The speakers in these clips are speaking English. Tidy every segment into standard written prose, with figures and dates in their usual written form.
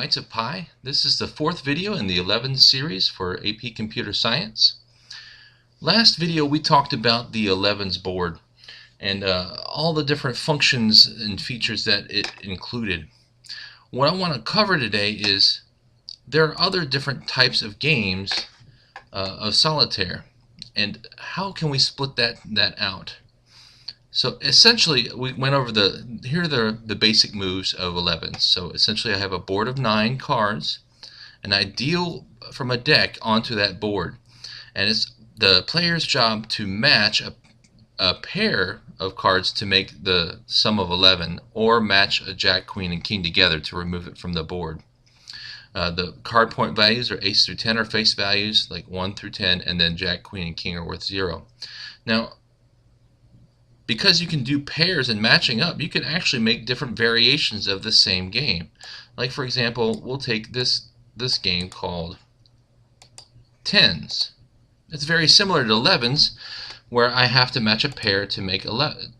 Bites of Pi. This is the fourth video in the 11 series for AP Computer Science. Last video we talked about the 11's board and all the different functions and features that it included. What I want to cover today is there are other different types of games of solitaire, and how can we split that out? So essentially, we went over here are the basic moves of 11. So essentially, I have a board of 9 cards, and I deal from a deck onto that board, and it's the player's job to match a pair of cards to make the sum of 11, or match a Jack, Queen, and King together to remove it from the board. The card point values are ace through 10 are face values, like 1 through 10, and then Jack, Queen, and King are worth 0. Now, because you can do pairs and matching up, you can actually make different variations of the same game. Like, for example, we'll take this game called tens. It's very similar to 11s, where I have to match a pair to make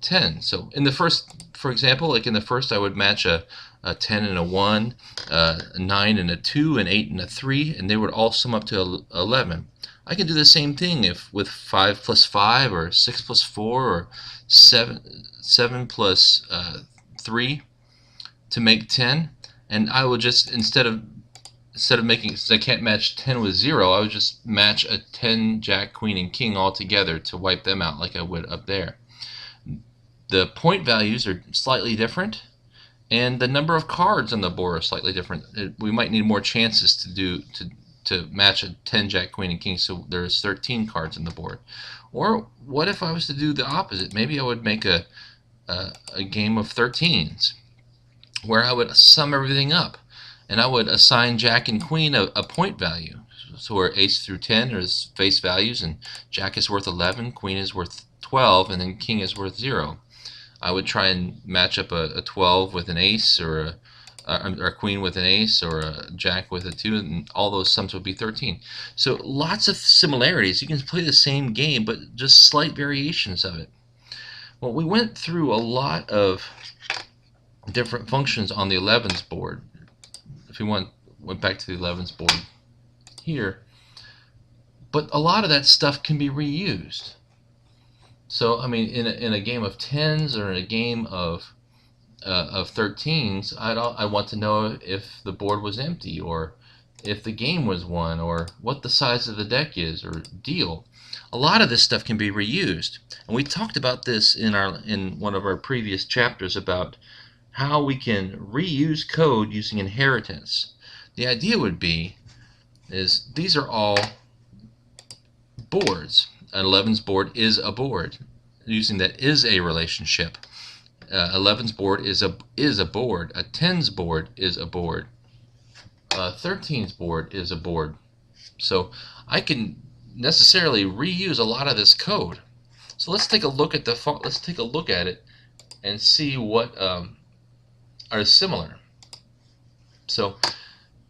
10. So in the first, for example, like in the first, I would match a 10 and a 1, a 9 and a 2, an 8 and a 3, and they would all sum up to 11. I can do the same thing with 5 plus 5, or 6 plus 4, or 7 plus 3 to make 10. And I would just, instead of making, since I can't match 10 with 0, I would just match a 10 Jack, Queen, and King all together to wipe them out like I would up there. The point values are slightly different, and the number of cards on the board are slightly different. We might need more chances to match a 10 Jack, Queen, and King, so there's 13 cards on the board. Or what if I was to do the opposite? Maybe I would make a game of 13s, where I would sum everything up, and I would assign Jack and Queen a point value. So where ace through 10 is face values, and Jack is worth 11, Queen is worth 12, and then King is worth 0. I would try and match up a 12 with an ace, or a Queen with an ace, or a Jack with a 2, and all those sums would be 13. So lots of similarities. You can play the same game, but just slight variations of it. Well, we went through a lot of different functions on the 11's board. If we went back to the 11's board here, but a lot of that stuff can be reused. So I mean, in a game of 10s or in a game of 13s, I want to know if the board was empty, or if the game was won, or what the size of the deck is, or deal. A lot of this stuff can be reused, and we talked about this in one of our previous chapters about how we can reuse code using inheritance. The idea would be is these are all boards. An 11's board is a board, using that is a relationship. 11's board is a board. A 10's board is a board. 13's board is a board. So I can necessarily reuse a lot of this code. So let's take a look at it and see what are similar. So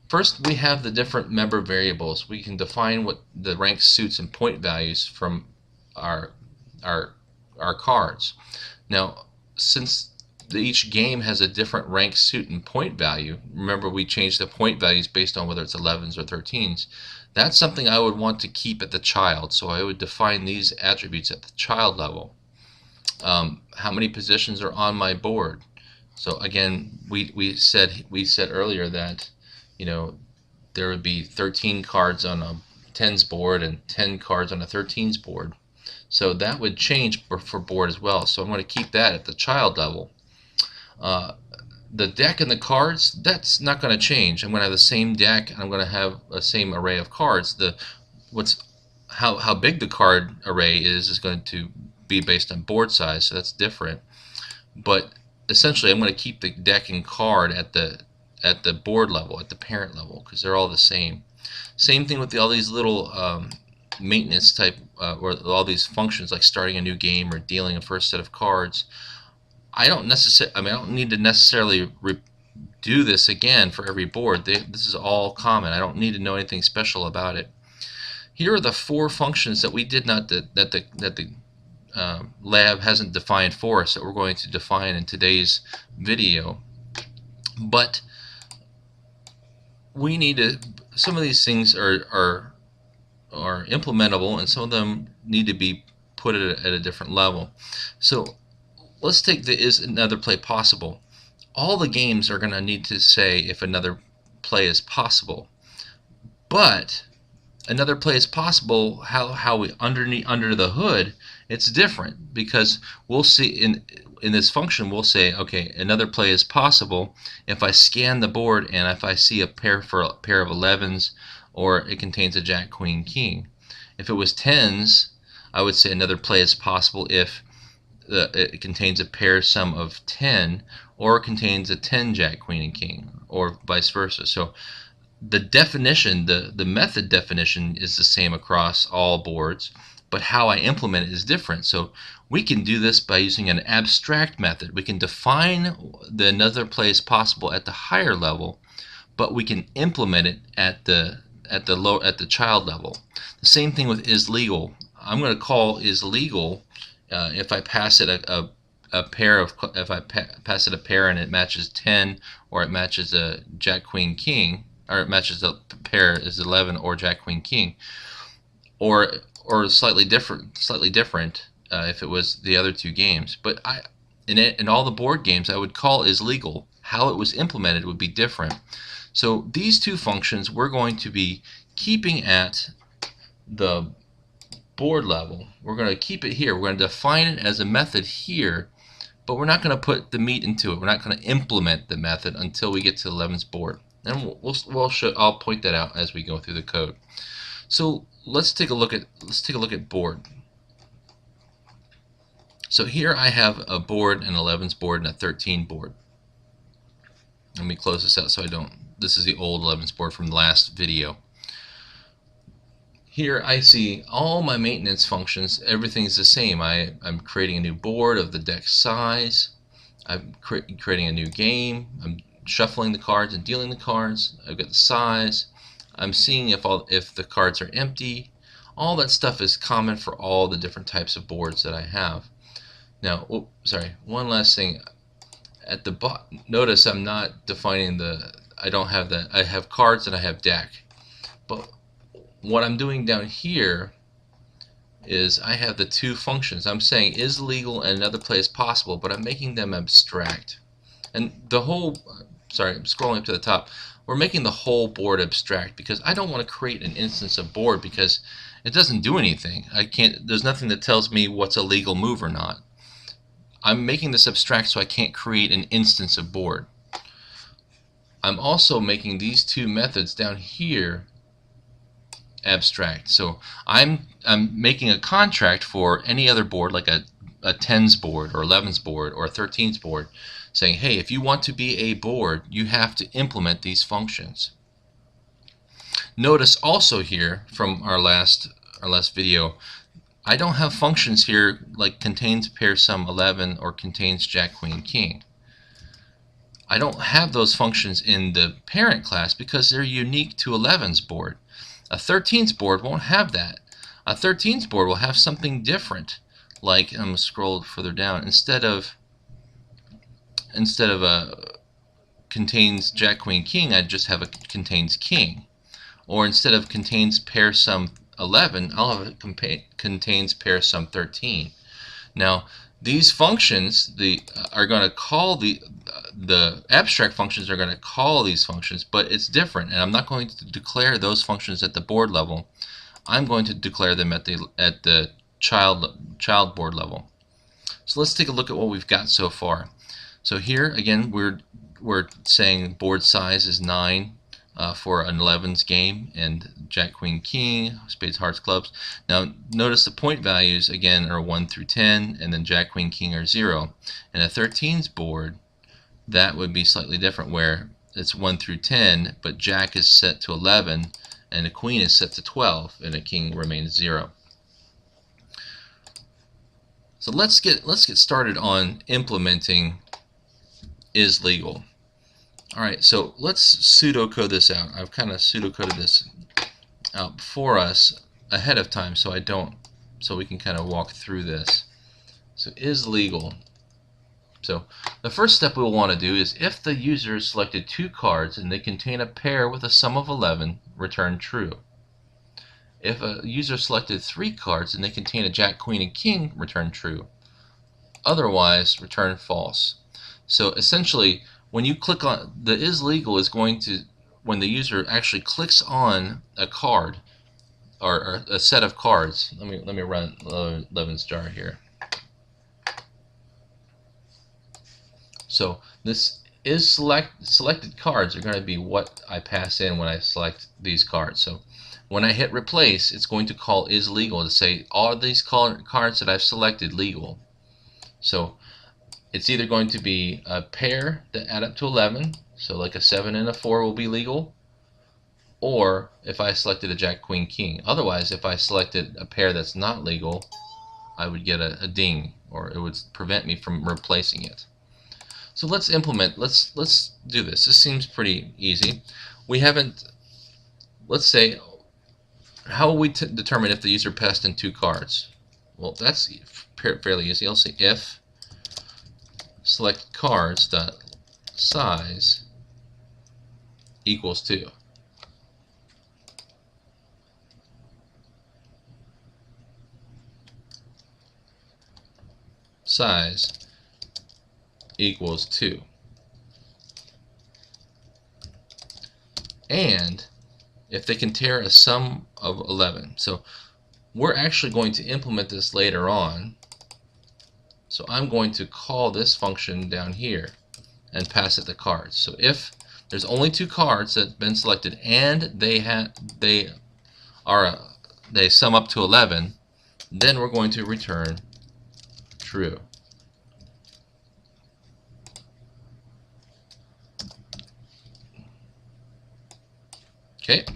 first, we have the different member variables. We can define what the rank suits and point values from our cards. Now, since each game has a different rank suit and point value, remember we changed the point values based on whether it's 11s or 13s. That's something I would want to keep at the child, so I would define these attributes at the child level. How many positions are on my board? So again, we said earlier that, you know, there would be 13 cards on a 10's board and 10 cards on a 13's board. So that would change for board as well. So I'm going to keep that at the child level. The deck and the cards, that's not going to change. I'm going to have the same deck, and I'm going to have a same array of cards. How big the card array is going to be based on board size, so that's different. But essentially, I'm going to keep the deck and card at the board level, at the parent level, because they're all the same. Same thing with all these little maintenance type, or all these functions like starting a new game or dealing a first set of cards. I don't need to necessarily do this again for every board. This is all common. I don't need to know anything special about it. Here are the 4 functions that we did not that the lab hasn't defined for us, that we're going to define in today's video. But we need to, some of these things are implementable, and some of them need to be put at a different level. So let's take the is another play possible. All the games are going to need to say if another play is possible, but another play is possible, how we under the hood, it's different, because we'll see in this function we'll say, okay, another play is possible if I scan the board and if I see a pair of 11s, or it contains a jack, queen, king. If it was 10s, I would say another play is possible if it contains a pair sum of 10, or it contains a 10, jack, queen, and king, or vice versa. So the definition, the method definition is the same across all boards, but how I implement it is different. So we can do this by using an abstract method. We can define the another play is possible at the higher level, but we can implement it at the child level. The same thing with is legal. I'm going to call is legal if I pass it a pair of, if I pass it a pair and it matches 10, or it matches a jack, queen, king, or it matches the pair is 11 or jack, queen, king, or slightly different if it was the other two games. But in all the board games, I would call is legal. How it was implemented would be different. So these two functions we're going to be keeping at the board level. We're going to keep it here. We're going to define it as a method here, but we're not going to put the meat into it. We're not going to implement the method until we get to the 11's board. And I'll point that out as we go through the code. So let's take a look at board. So here I have a board, an 11's board, and a 13 board. Let me close this out so I don't. This is the old 11's board from the last video. Here I see all my maintenance functions. Everything's the same. I'm creating a new board of the deck size. I'm creating a new game. I'm shuffling the cards and dealing the cards. I've got the size. I'm seeing if the cards are empty. All that stuff is common for all the different types of boards that I have. Now, one last thing. At the bottom, notice I'm not defining I don't have that. I have cards and I have deck. But what I'm doing down here is I have the two functions. I'm saying is legal and another play is possible, but I'm making them abstract. And the whole, I'm scrolling up to the top. We're making the whole board abstract because I don't want to create an instance of board because it doesn't do anything. There's nothing that tells me what's a legal move or not. I'm making this abstract so I can't create an instance of board. I'm also making these two methods down here abstract. So I'm making a contract for any other board, like a 10's board or 11's board or a 13's board, saying, hey, if you want to be a board, you have to implement these functions. Notice also here from our last video, I don't have functions here like contains pair sum 11 or contains jack, queen, king. I don't have those functions in the parent class because they're unique to 11's board. A 13's board won't have that. A 13's board will have something different, like, I'm going to scroll further down, instead of contains jack, queen, king, I'd just have a contains king. Or instead of contains pair sum 11, I'll have it contains pair sum 13. Now these functions are going to call the abstract functions are going to call these functions, but it's different, and I'm not going to declare those functions at the board level. I'm going to declare them at the child board level. So let's take a look at what we've got so far. So here again we're saying board size is 9 for an 11's game, and jack, queen, king, spades, hearts, clubs. Now notice the point values again are 1 through 10, and then jack, queen, king are 0. In a 13's board, that would be slightly different, where it's 1 through 10, but jack is set to 11 and a queen is set to 12 and a king remains 0. So let's get started on implementing is legal. Alright, so let's pseudocode this out. I've kind of pseudocoded this out for us ahead of time so we can kind of walk through this. So is legal. So the first step we'll want to do is if the user selected 2 cards and they contain a pair with a sum of 11, return true. If a user selected 3 cards and they contain a jack, queen, and king, return true. Otherwise, return false. So essentially, when you click on the is legal is going to, when the user actually clicks on a card or a set of cards. Let me run Levin's jar here. So this is selected cards are going to be what I pass in when I select these cards. So when I hit replace, it's going to call is legal to say all these cards that I've selected legal. So it's either going to be a pair that add up to 11, so like a 7 and a 4 will be legal, or if I selected a jack, queen, king. Otherwise, if I selected a pair that's not legal, I would get a ding, or it would prevent me from replacing it. So let's implement, let's do this. This seems pretty easy. We haven't, let's say, how will we determine if the user passed in 2 cards? Well, that's fairly easy. I'll say if select cards dot size equals 2. Size equals 2. And if they contain a sum of 11. So we're actually going to implement this later on. So I'm going to call this function down here and pass it the cards. So if there's only 2 cards that have been selected and they sum up to 11, then we're going to return true. Okay,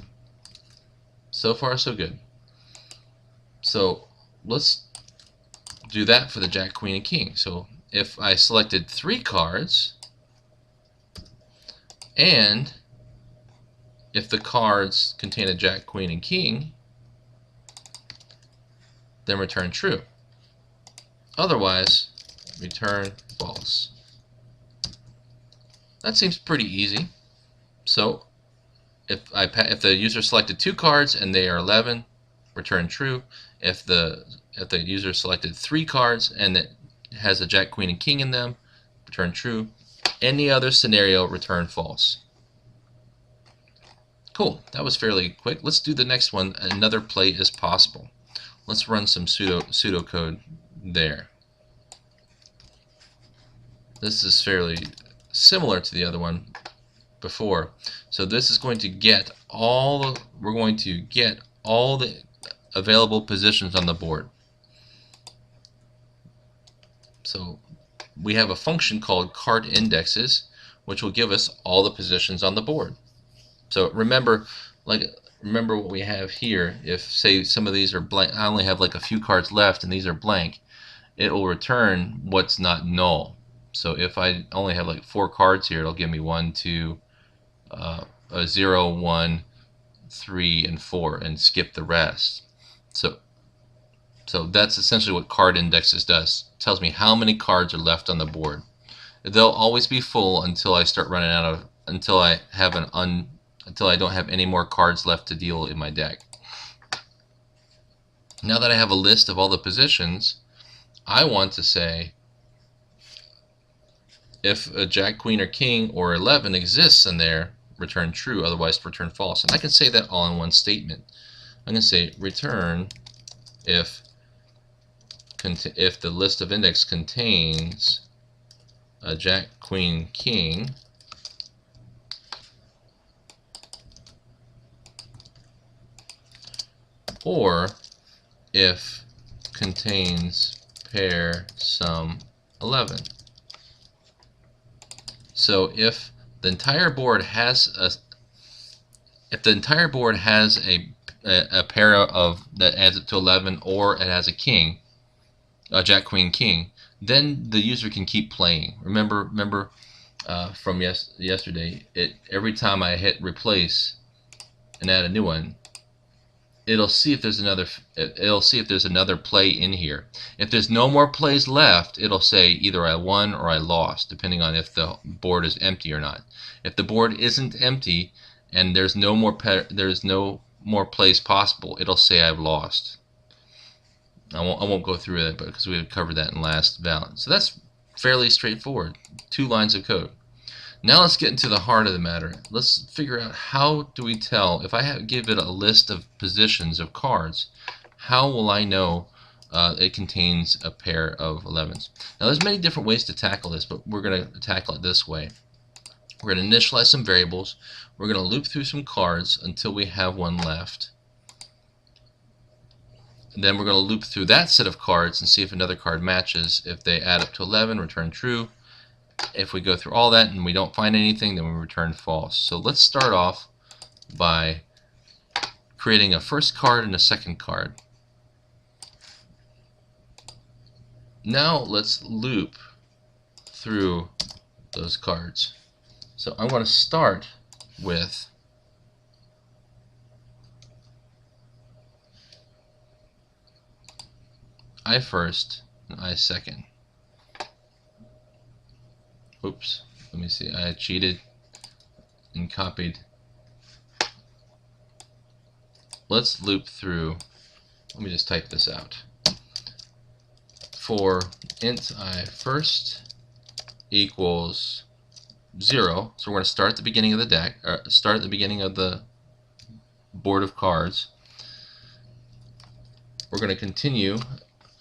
so far so good. So let's do that for the jack, queen, and king. So if I selected 3 cards, and if the cards contain a jack, queen, and king, then return true. Otherwise, return false. That seems pretty easy. So if the user selected 2 cards and they are 11, return true. If the user selected 3 cards and it has a jack, queen, and king in them, return true. Any other scenario, return false. Cool, that was fairly quick. Let's do the next one. Another play is possible. Let's run some pseudocode there. This is fairly similar to the other one before. So this is going to get we're going to get all the available positions on the board. So we have a function called card indexes, which will give us all the positions on the board. So remember what we have here. If say some of these are blank, I only have like a few cards left and these are blank, it will return what's not null. So if I only have like 4 cards here, it'll give me 1, 2, 0, 1, 3, and 4, and skip the rest. So that's essentially what card indexes does. It tells me how many cards are left on the board. They'll always be full until I start running out of, until I don't have any more cards left to deal in my deck. Now that I have a list of all the positions, I want to say if a jack, queen, or king or 11 exists in there, return true, otherwise return false. And I can say that all in one statement. I'm going to say return if the list of index contains a jack, queen, king, or if contains pair sum 11. So if the entire board has a pair of that adds up to 11, or it has a king, a jack, queen, king, then the user can keep playing. Remember from yesterday, every time I hit replace and add a new one, it'll see if there's another play in here. If there's no more plays left, it'll say either I won or I lost, depending on if the board is empty or not. If the board isn't empty and there's no more plays possible, it'll say I've lost. I won't go through that because we covered that in last balance. So that's fairly straightforward. 2 lines of code. Now let's get into the heart of the matter. Let's figure out, how do we tell if I give it a list of positions of cards, how will I know it contains a pair of 11s? Now there's many different ways to tackle this, but we're going to tackle it this way. We're going to initialize some variables. We're going to loop through some cards until we have one left. And then we're going to loop through that set of cards and see if another card matches. If they add up to 11, return true. If we go through all that and we don't find anything, then we return false. So let's start off by creating a first card and a second card. Now let's loop through those cards. So I'm going to start with I first and I second. Oops, let me see, I cheated and copied. Let's loop through, let me just type this out. For int I first equals 0, so we're going to start at the beginning of the deck, or start at the beginning of the board of cards. We're going to continue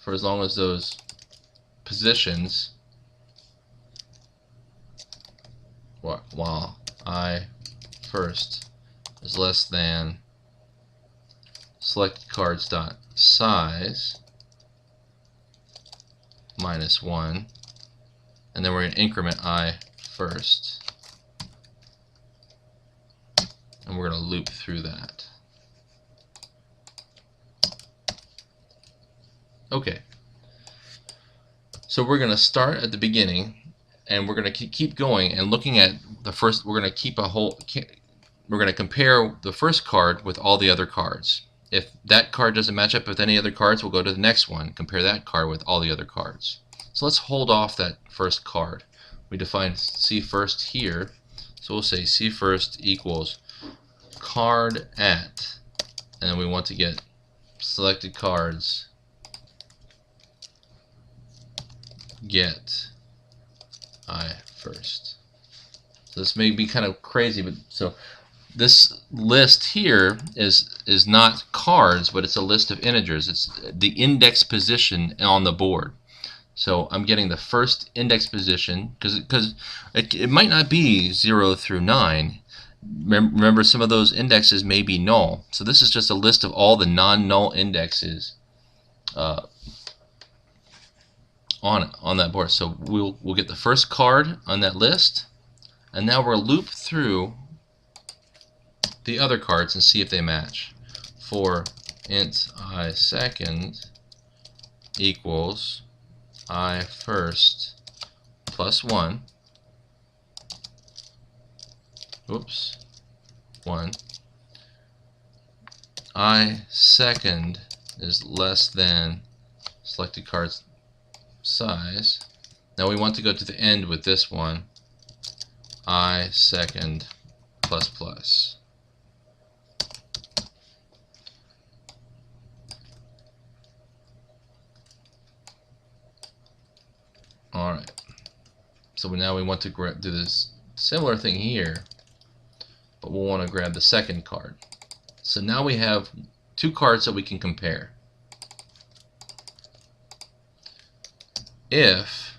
for as long as those positions while I first is less than selected cards dot size minus 1, and then we're going to increment I first, and we're going to loop through that. Okay, so we're going to start at the beginning, and we're going to keep going and looking at the first. We're going to compare the first card with all the other cards. If that card doesn't match up with any other cards, we'll go to the next one, compare that card with all the other cards. So let's hold off that first card. We define C first here, so we'll say C first equals card at, and then we want to get selected cards get I first. So this may be kind of crazy, but so this list here is not cards, but it's a list of integers. It's the index position on the board. So I'm getting the first index position because it might not be 0 through 9. Remember, some of those indexes may be null. So this is just a list of all the non-null indexes on that board. So we'll get the first card on that list, and now we'll loop through the other cards and see if they match. For int I second equals I first plus 1. Oops, 1. I second is less than selected cards size. Now we want to go to the end with this one. I second plus plus. Alright, so now we want to do this similar thing here, but we'll want to grab the second card. So now we have 2 cards that we can compare. If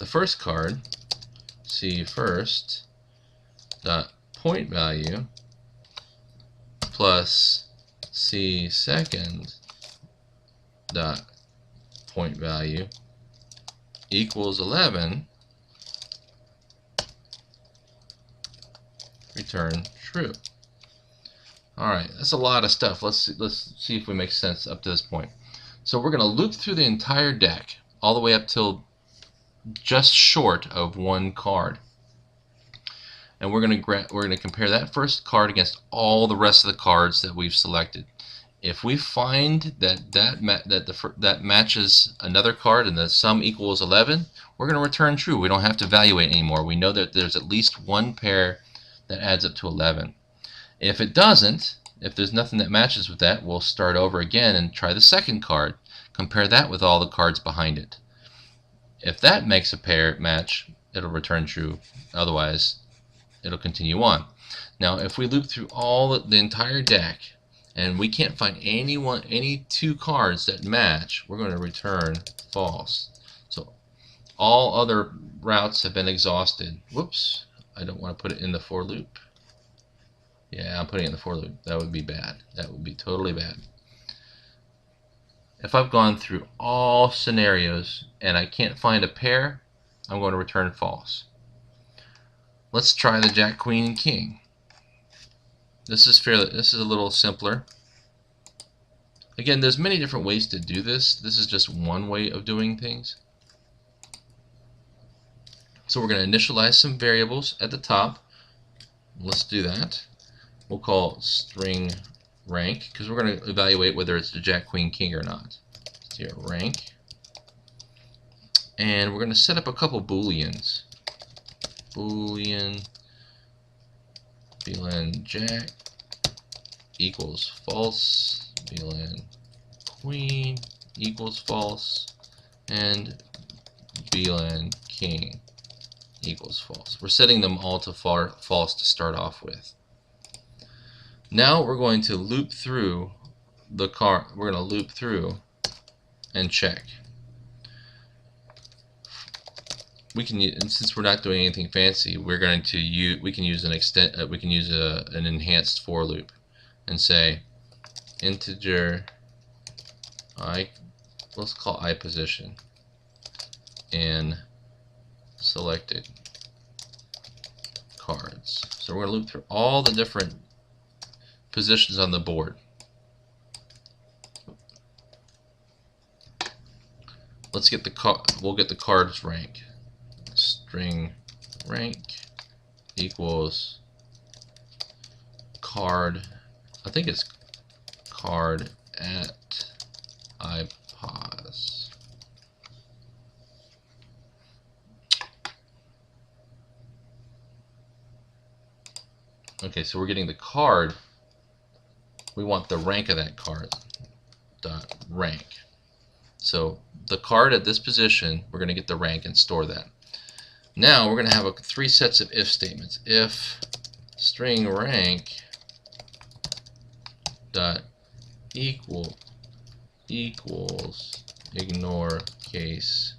the first card, C first dot point value plus C second dot point value equals 11, return true. Alright, that's a lot of stuff. Let's see if we make sense up to this point. So we're going to loop through the entire deck all the way up till just short of 1 card. and we're going to compare that first card against all the rest of the cards that we've selected. If we find that matches another card and the sum equals 11, we're going to return true. We don't have to evaluate anymore. We know that there's at least one pair that adds up to 11. If it doesn't, if there's nothing that matches with that, we'll start over again and try the second card. Compare that with all the cards behind it. If that makes a pair match, it'll return true. Otherwise, it'll continue on. Now, if we loop through the entire deck and we can't find any two cards that match, we're going to return false. So all other routes have been exhausted. Whoops, I don't want to put it in the for loop. Yeah, I'm putting it in the for loop. That would be bad. That would be totally bad. If I've gone through all scenarios and I can't find a pair, I'm going to return false. Let's try the Jack, Queen, and King. This is a little simpler. Again, there's many different ways to do this. This is just one way of doing things. So we're going to initialize some variables at the top. Let's do that. We'll call string rank, because we're going to evaluate whether it's the Jack, Queen, King or not. So here, rank. And we're going to set up a couple booleans. Boolean Jack equals false, Boolean Queen equals false, and Boolean King equals false. We're setting them all to false to start off with. Now we're going to loop through the car. We're going to loop through and check. We can use, and since we're not doing anything fancy, we can use an enhanced for loop and say integer I, let's call I position, in selected cards. So we're going to loop through all the different positions on the board. Let's get we'll get the cards rank. String rank equals card, I think it's card at IPCS. Okay, so we're getting the card. We want the rank of that card. Dot rank. So the card at this position, we're going to get the rank and store that. Now we're going to have three sets of if statements. If string rank dot equals ignore case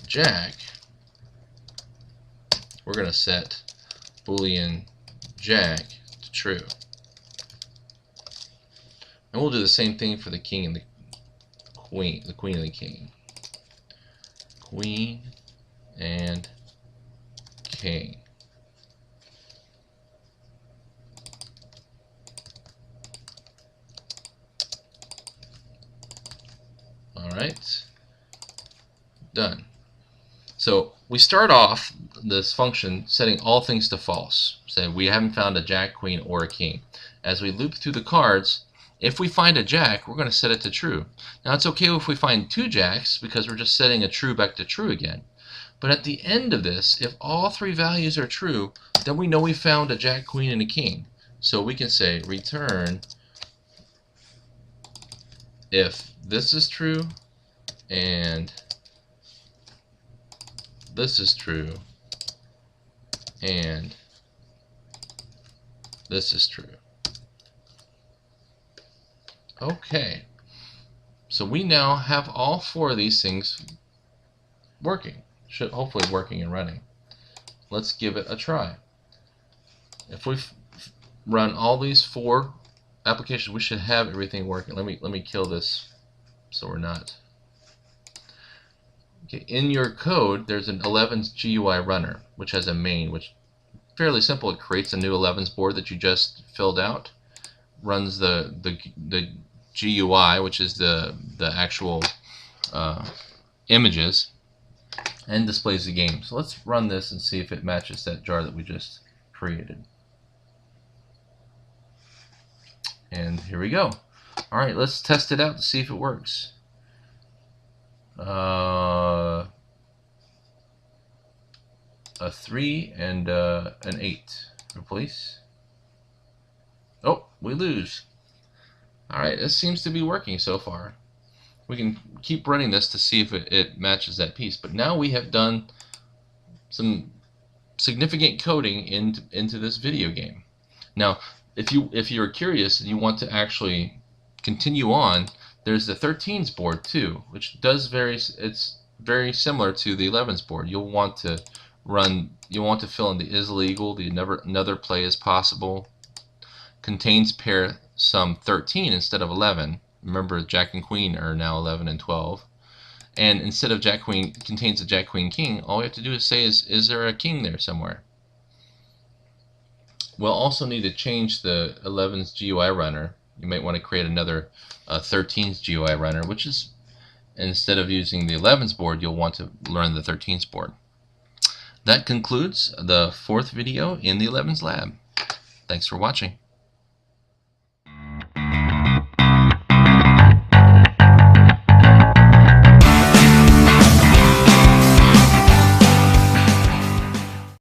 Jack, we're going to set Boolean Jack to true. And we'll do the same thing for the king and the queen and the king. Queen and king. Alright, done. So we start off this function setting all things to false. Say we haven't found a Jack, Queen, or a King. As we loop through the cards, if we find a Jack, we're going to set it to true. Now it's okay if we find two Jacks because we're just setting a true back to true again. But at the end of this, if all three values are true, then we know we found a Jack, Queen, and a King. So we can say return if this is true and this is true and this is true. Okay, so we now have all four of these things working, hopefully working and running. Let's give it a try. If we run all these four applications, we should have everything working. Let me kill this so we're not. Okay, in your code, there's an 11's GUI runner, which has a main, which is fairly simple. It creates a new 11's board that you just filled out, runs the GUI, which is the actual images, and displays the game. So let's run this and see if it matches that jar that we just created. And here we go. Alright, let's test it out to see if it works. A 3 and an 8. Replace. Oh, we lose. Alright, this seems to be working so far. We can keep running this to see if it matches that piece. But now we have done some significant coding into this video game. Now, if you're curious and you want to actually continue on, there's the 13s board too, which does it's very similar to the 11s board. You'll want to fill in the is legal, the another play is possible, contains pair sum 13 instead of 11. Remember, Jack and Queen are now 11 and 12. And instead of Jack Queen contains a Jack Queen King, all we have to do is say is there a king there somewhere? We'll also need to change the 11's GUI runner. You might want to create another 13's GUI runner, which is, instead of using the 11's board, you'll want to learn the 13's board. That concludes the 4th video in the 11's lab. Thanks for watching.